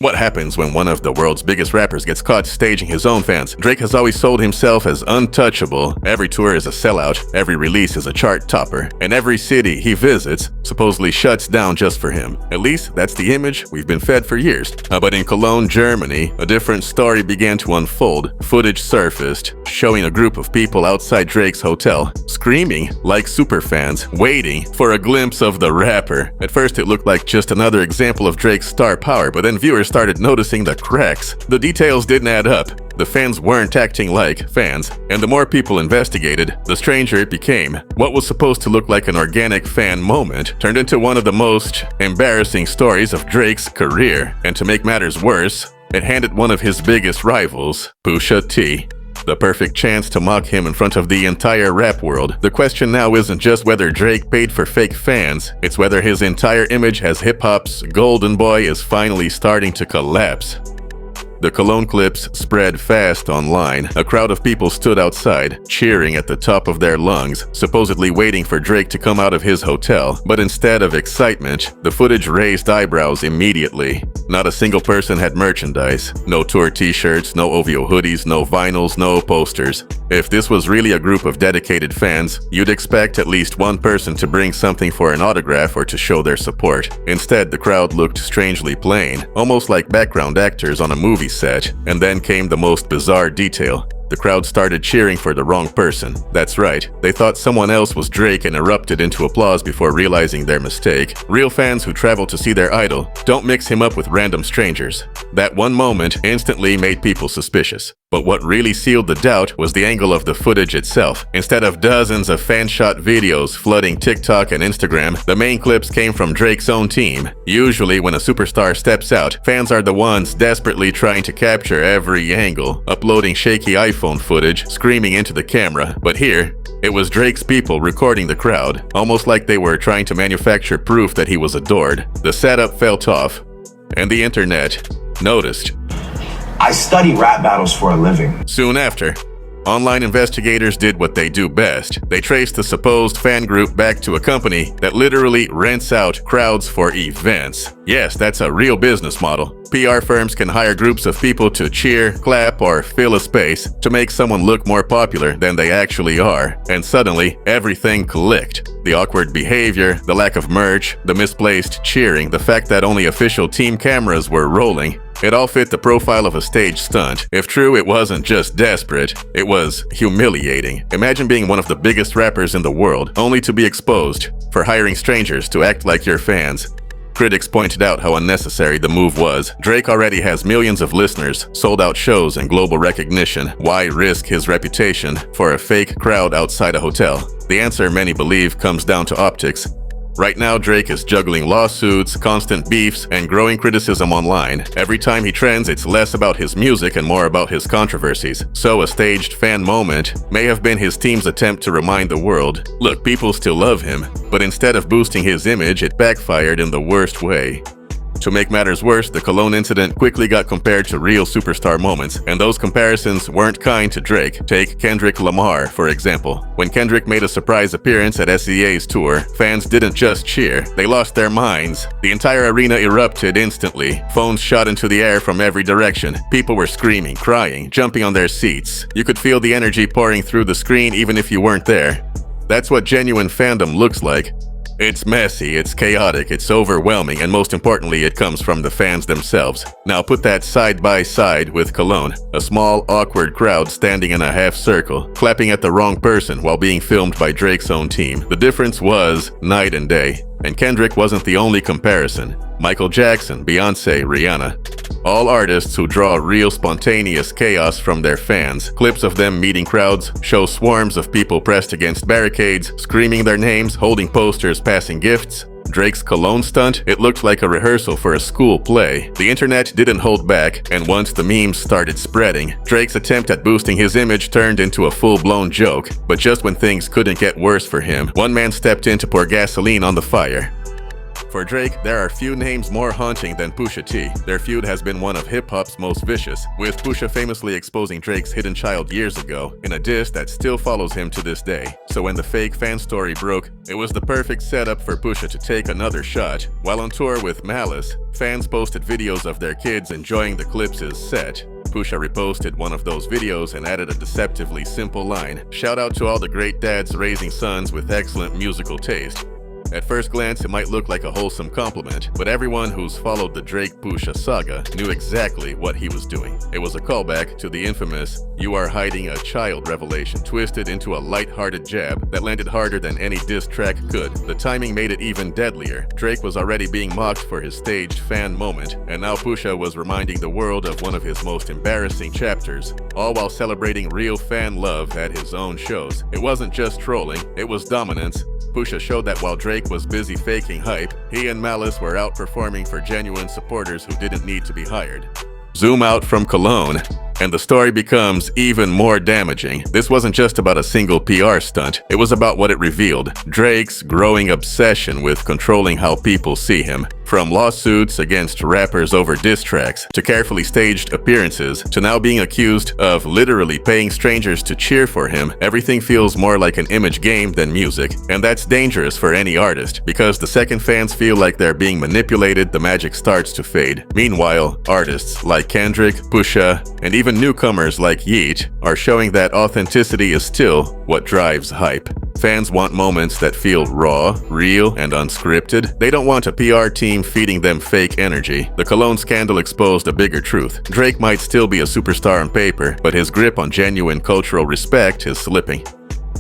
What happens when one of the world's biggest rappers gets caught staging his own fans? Drake has always sold himself as untouchable. Every tour is a sellout, every release is a chart topper, and every city he visits supposedly shuts down just for him. At least, that's the image we've been fed for years. But in Cologne, Germany, a different story began to unfold. Footage surfaced, showing a group of people outside Drake's hotel, screaming like superfans, waiting for a glimpse of the rapper. At first, it looked like just another example of Drake's star power, but then viewers started noticing the cracks. The details didn't add up. The fans weren't acting like fans, and the more people investigated, the stranger it became. What was supposed to look like an organic fan moment turned into one of the most embarrassing stories of Drake's career. And to make matters worse, it handed one of his biggest rivals, Pusha T, the perfect chance to mock him in front of the entire rap world. The question now isn't just whether Drake paid for fake fans, it's whether his entire image as hip-hop's golden boy is finally starting to collapse. The Cologne clips spread fast online. A crowd of people stood outside, cheering at the top of their lungs, supposedly waiting for Drake to come out of his hotel. But instead of excitement, the footage raised eyebrows immediately. Not a single person had merchandise. No tour t-shirts, no OVO hoodies, no vinyls, no posters. If this was really a group of dedicated fans, you'd expect at least one person to bring something for an autograph or to show their support. Instead, the crowd looked strangely plain, almost like background actors on a movie set. And then came the most bizarre detail. The crowd started cheering for the wrong person. That's right, they thought someone else was Drake and erupted into applause before realizing their mistake. Real fans who travel to see their idol don't mix him up with random strangers. That one moment instantly made people suspicious. But what really sealed the doubt was the angle of the footage itself. Instead of dozens of fan-shot videos flooding TikTok and Instagram, the main clips came from Drake's own team. Usually when a superstar steps out, fans are the ones desperately trying to capture every angle, uploading shaky iPhone footage, screaming into the camera. But here, it was Drake's people recording the crowd, almost like they were trying to manufacture proof that he was adored. The setup felt off, and the internet noticed. I study rap battles for a living. Soon after, online investigators did what they do best. They traced the supposed fan group back to a company that literally rents out crowds for events. Yes, that's a real business model. PR firms can hire groups of people to cheer, clap, or fill a space to make someone look more popular than they actually are. And suddenly, everything clicked. The awkward behavior, the lack of merch, the misplaced cheering, the fact that only official team cameras were rolling. It all fit the profile of a stage stunt. If true, it wasn't just desperate, it was humiliating. Imagine being one of the biggest rappers in the world, only to be exposed for hiring strangers to act like your fans. Critics pointed out how unnecessary the move was. Drake already has millions of listeners, sold-out shows, and global recognition. Why risk his reputation for a fake crowd outside a hotel? The answer, many believe, comes down to optics. Right now, Drake is juggling lawsuits, constant beefs, and growing criticism online. Every time he trends, it's less about his music and more about his controversies. So a staged fan moment may have been his team's attempt to remind the world, look, people still love him. But instead of boosting his image, it backfired in the worst way. To make matters worse, the Cologne incident quickly got compared to real superstar moments, and those comparisons weren't kind to Drake. Take Kendrick Lamar, for example. When Kendrick made a surprise appearance at SZA's tour, fans didn't just cheer, they lost their minds. The entire arena erupted instantly. Phones shot into the air from every direction. People were screaming, crying, jumping on their seats. You could feel the energy pouring through the screen even if you weren't there. That's what genuine fandom looks like. It's messy, it's chaotic, it's overwhelming, and most importantly, it comes from the fans themselves. Now put that side by side with Cologne, a small, awkward crowd standing in a half circle, clapping at the wrong person while being filmed by Drake's own team. The difference was night and day. And Kendrick wasn't the only comparison. Michael Jackson, Beyonce, Rihanna. All artists who draw real spontaneous chaos from their fans. Clips of them meeting crowds show swarms of people pressed against barricades, screaming their names, holding posters, passing gifts. Drake's Cologne stunt, it looked like a rehearsal for a school play. The internet didn't hold back, and once the memes started spreading, Drake's attempt at boosting his image turned into a full-blown joke. But just when things couldn't get worse for him, one man stepped in to pour gasoline on the fire. For Drake, there are few names more haunting than Pusha T. Their feud has been one of hip-hop's most vicious, with Pusha famously exposing Drake's hidden child years ago in a diss that still follows him to this day. So when the fake fan story broke, it was the perfect setup for Pusha to take another shot. While on tour with Malice, fans posted videos of their kids enjoying the clips' set. Pusha reposted one of those videos and added a deceptively simple line: "Shout out to all the great dads raising sons with excellent musical taste." At first glance, it might look like a wholesome compliment, but everyone who's followed the Drake-Pusha saga knew exactly what he was doing. It was a callback to the infamous "you are hiding a child" revelation, twisted into a light-hearted jab that landed harder than any diss track could. The timing made it even deadlier. Drake was already being mocked for his staged fan moment, and now Pusha was reminding the world of one of his most embarrassing chapters, all while celebrating real fan love at his own shows. It wasn't just trolling, it was dominance. Pusha showed that while Drake was busy faking hype, he and Malice were out performing for genuine supporters who didn't need to be hired. Zoom out from Cologne, and the story becomes even more damaging. This wasn't just about a single PR stunt, it was about what it revealed: Drake's growing obsession with controlling how people see him. From lawsuits against rappers over diss tracks, to carefully staged appearances, to now being accused of literally paying strangers to cheer for him, everything feels more like an image game than music. And that's dangerous for any artist, because the second fans feel like they're being manipulated, the magic starts to fade. Meanwhile, artists like Kendrick, Pusha, and even newcomers like Yeet are showing that authenticity is still what drives hype. Fans want moments that feel raw, real, and unscripted. They don't want a PR team feeding them fake energy. The Cologne scandal exposed a bigger truth. Drake might still be a superstar on paper, but his grip on genuine cultural respect is slipping.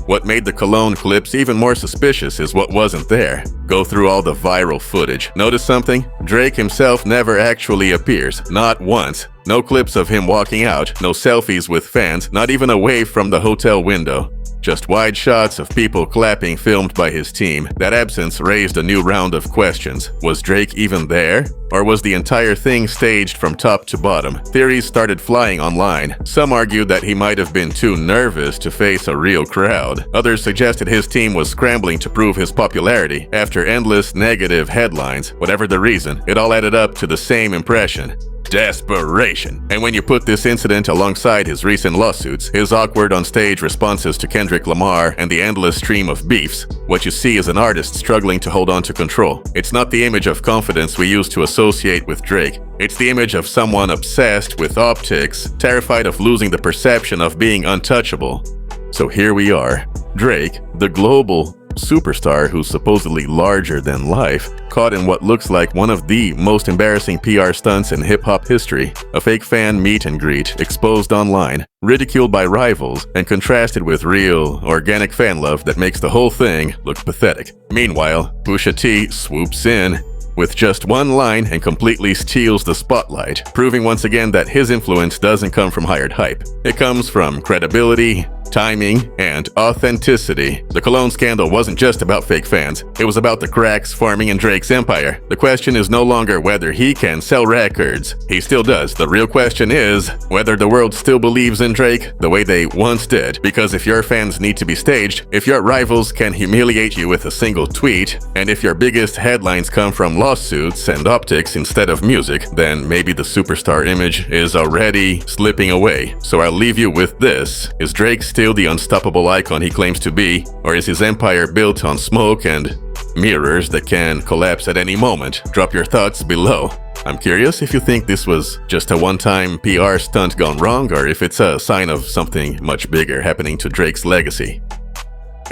What made the Cologne clips even more suspicious is what wasn't there. Go through all the viral footage. Notice something? Drake himself never actually appears. Not once. No clips of him walking out, no selfies with fans, not even a wave from the hotel window. Just wide shots of people clapping filmed by his team. That absence raised a new round of questions. Was Drake even there? Or was the entire thing staged from top to bottom? Theories started flying online. Some argued that he might have been too nervous to face a real crowd. Others suggested his team was scrambling to prove his popularity after endless negative headlines. Whatever the reason, it all added up to the same impression: desperation. And when you put this incident alongside his recent lawsuits, his awkward on-stage responses to Kendrick Lamar, and the endless stream of beefs, what you see is an artist struggling to hold on to control. It's not the image of confidence we used to associate with Drake. It's the image of someone obsessed with optics, terrified of losing the perception of being untouchable. So here we are. Drake, the global superstar who's supposedly larger than life, caught in what looks like one of the most embarrassing PR stunts in hip-hop history. A fake fan meet and greet, exposed online, ridiculed by rivals, and contrasted with real, organic fan love that makes the whole thing look pathetic. Meanwhile, Pusha T swoops in with just one line and completely steals the spotlight, proving once again that his influence doesn't come from hired hype. It comes from credibility, timing, and authenticity. The Cologne scandal wasn't just about fake fans. It was about the cracks forming in Drake's empire. The question is no longer whether he can sell records. He still does. The real question is whether the world still believes in Drake the way they once did. Because if your fans need to be staged, if your rivals can humiliate you with a single tweet, and if your biggest headlines come from lawsuits and optics instead of music, then maybe the superstar image is already slipping away. So I'll leave you with this. Is Drake still the unstoppable icon he claims to be, or is his empire built on smoke and mirrors that can collapse at any moment? Drop your thoughts below. I'm curious if you think this was just a one-time PR stunt gone wrong, or if it's a sign of something much bigger happening to Drake's legacy.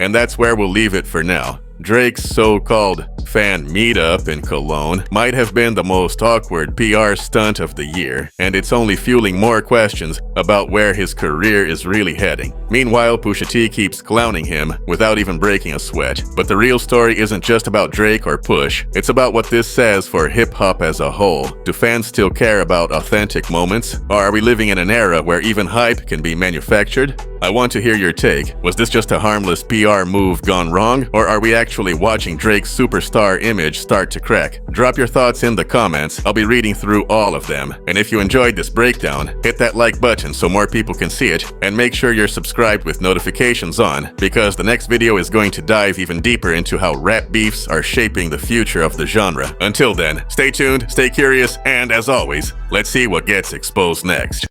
And that's where we'll leave it for now. Drake's so-called fan meetup in Cologne might have been the most awkward PR stunt of the year, and it's only fueling more questions about where his career is really heading. Meanwhile, Pusha T keeps clowning him without even breaking a sweat. But the real story isn't just about Drake or Push, it's about what this says for hip-hop as a whole. Do fans still care about authentic moments? Or are we living in an era where even hype can be manufactured? I want to hear your take. Was this just a harmless PR move gone wrong, or are we actually watching Drake's superstar image start to crack? Drop your thoughts in the comments. I'll be reading through all of them. And if you enjoyed this breakdown, hit that like button so more people can see it, and make sure you're subscribed with notifications on, because the next video is going to dive even deeper into how rap beefs are shaping the future of the genre. Until then, stay tuned, stay curious, and as always, let's see what gets exposed next.